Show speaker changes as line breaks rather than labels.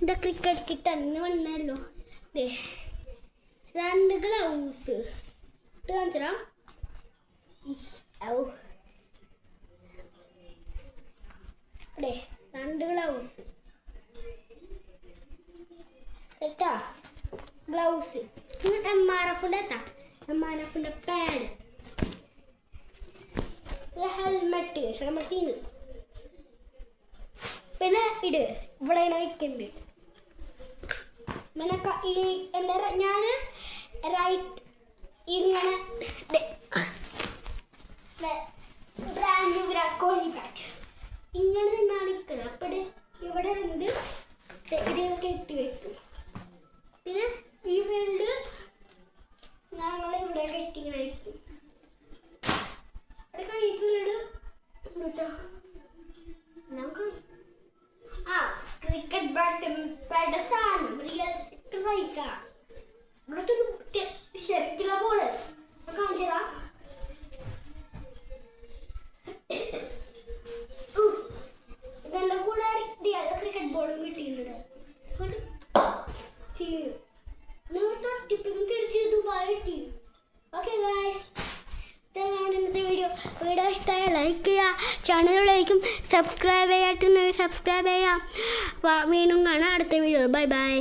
എന്താ cricket kit തന്നെ വന്നല്ലോ. രണ്ട് ഗ്ലൗസ് ഇട്ട് കാണിച്ചാ രണ്ട് ഗ്ലൗസ് സെറ്റാ. ഗ്ലൗസ് MRFിൻ്റെ പാഡ്, ഹെൽമെറ്റ്, ഹെൽമെറ്റ് പിന്നെ ഇവിടെ വയ്ക്കുന്നുണ്ട്. പിന്നെ ഈ എന്താ ഞാൻ റൈറ്റ് ഇങ്ങനെ വിരാട് കോഹ്ലി ബാറ്റ് ഇങ്ങനെ നിന്നാണ് നിൽക്കുന്നത്. അപ്പോൾ ഇവിടെ ഉണ്ട് ഇത് കെട്ടി വെക്കും. പിന്നെ ഈ ഫീൽഡ് ഞങ്ങൾ ഇവിടെ കെട്ടിങ്ങനെ വയ്ക്കും. അവിടെ കഴിഞ്ഞിട്ടുള്ളത് കേട്ടോ നമുക്ക് ക്രിക്കറ്റ് ബാറ്റ് സാധനം റിയൽ വഹിക്കാം. ഇവിടുത്തെ ശരിക്കുള്ള ബോള് കാണിച്ചാ ഇതെന്റെ കൂടെ ക്രിക്കറ്റ് ബോളും കിട്ടിയിട്ടുണ്ട്. നിങ്ങൾ തട്ടിപ്പിക്കും തിരിച്ച് ദുബായ് കിട്ടി. ഓക്കെ ഗായ്സ്, ഇതാണ് ഇന്നത്തെ വീഡിയോ ഇഷ്ടമായ ലൈക്ക് ചെയ്യുക, ചാനലിലേക്കും സബ്സ്ക്രൈബ് ചെയ്യാം. വീണ്ടും കാണാം അടുത്ത വീഡിയോ. Bye bye.